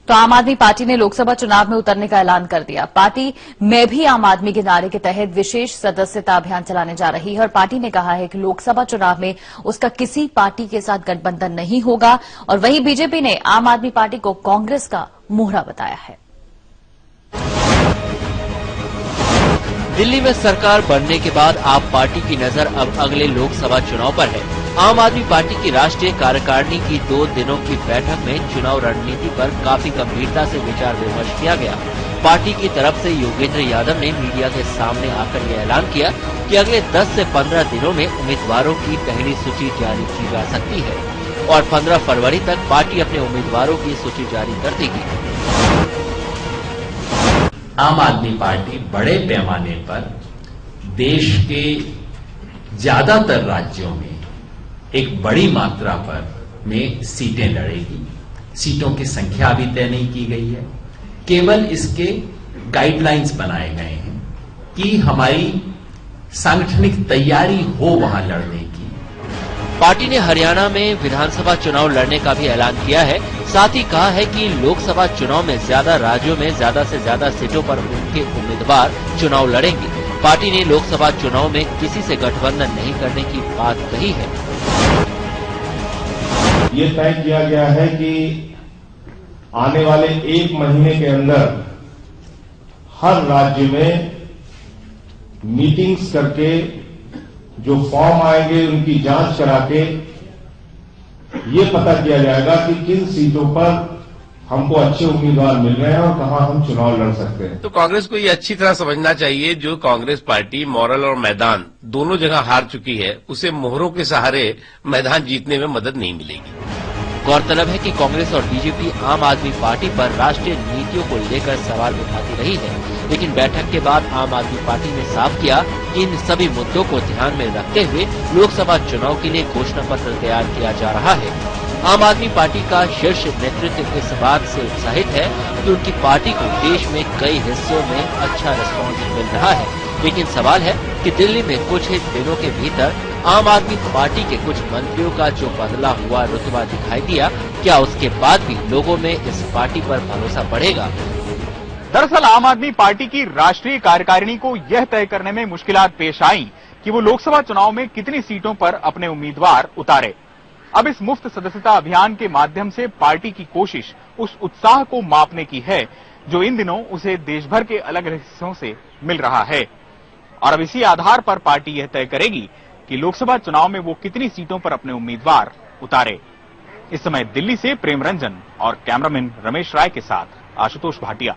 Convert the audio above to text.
तो आम आदमी पार्टी ने लोकसभा चुनाव में उतरने का ऐलान कर दिया। पार्टी मैं भी आम आदमी के नारे के तहत विशेष सदस्यता अभियान चलाने जा रही है और पार्टी ने कहा है कि लोकसभा चुनाव में उसका किसी पार्टी के साथ गठबंधन नहीं होगा। और वहीं बीजेपी ने आम आदमी पार्टी को कांग्रेस का मोहरा बताया है। दिल्ली में सरकार बनने के बाद आप पार्टी की नजर अब अगले लोकसभा चुनाव पर है। आम आदमी पार्टी की राष्ट्रीय कार्यकारिणी की 2 दिनों की बैठक में चुनाव रणनीति पर काफी गंभीरता से विचार विमर्श किया गया। पार्टी की तरफ से योगेंद्र यादव ने मीडिया के सामने आकर यह ऐलान किया कि अगले 10 से 15 दिनों में उम्मीदवारों की पहली सूची जारी की जा सकती है और 15 फरवरी तक पार्टी अपने उम्मीदवारों की सूची जारी कर देगी। आम आदमी पार्टी बड़े पैमाने पर देश के ज्यादातर राज्यों में एक बड़ी मात्रा पर में सीटें लड़ेगी। सीटों की संख्या अभी तय नहीं की गई है, केवल इसके गाइडलाइंस बनाए गए हैं कि हमारी सांगठनिक तैयारी हो वहां लड़ने की। पार्टी ने हरियाणा में विधानसभा चुनाव लड़ने का भी ऐलान किया है। साथ ही कहा है कि लोकसभा चुनाव में ज्यादा राज्यों में ज्यादा से ज्यादा सीटों पर उनके उम्मीदवार चुनाव लड़ेंगे। पार्टी ने लोकसभा चुनाव में किसी से गठबंधन नहीं करने की बात कही है। ये तय किया गया है कि आने वाले 1 महीने के अंदर हर राज्य में मीटिंग्स करके जो फॉर्म आएंगे उनकी जांच करा के ये पता किया जाएगा कि किन सीटों पर हमको अच्छे उम्मीदवार मिल रहे हैं और कहां हम चुनाव लड़ सकते हैं। तो कांग्रेस को ये अच्छी तरह समझना चाहिए, जो कांग्रेस पार्टी मॉरल और मैदान दोनों जगह हार चुकी है, उसे मोहरों के सहारे मैदान जीतने में मदद नहीं मिलेगी। गौरतलब है कि कांग्रेस और बीजेपी आम आदमी पार्टी पर राष्ट्रीय नीतियों को लेकर सवाल उठाती रही है, लेकिन बैठक के बाद आम आदमी पार्टी ने साफ किया कि इन सभी मुद्दों को ध्यान में रखते हुए लोकसभा चुनाव के लिए घोषणा पत्र तैयार किया जा रहा है। आम आदमी पार्टी का शीर्ष नेतृत्व इस बात से उत्साहित है कि उनकी पार्टी को देश में कई हिस्सों में अच्छा रिस्पांस मिल रहा है, लेकिन सवाल है कि दिल्ली में कुछ ही दिनों के भीतर आम आदमी पार्टी के कुछ मंत्रियों का जो बदला हुआ रुतबा दिखाई दिया, क्या उसके बाद भी लोगों में इस पार्टी पर भरोसा बढ़ेगा? दरअसल आम आदमी पार्टी की राष्ट्रीय कार्यकारिणी को यह तय करने में मुश्किलात पेश आई कि वो लोकसभा चुनाव में कितनी सीटों पर अपने उम्मीदवार उतारे। अब इस मुफ्त सदस्यता अभियान के माध्यम से पार्टी की कोशिश उस उत्साह को मापने की है जो इन दिनों उसे देश भर के अलग हिस्सों से मिल रहा है। और अब इसी आधार पर पार्टी यह तय करेगी कि लोकसभा चुनाव में वो कितनी सीटों पर अपने उम्मीदवार उतारे। इस समय दिल्ली से प्रेम रंजन और कैमरामैन रमेश राय के साथ आशुतोष भाटिया।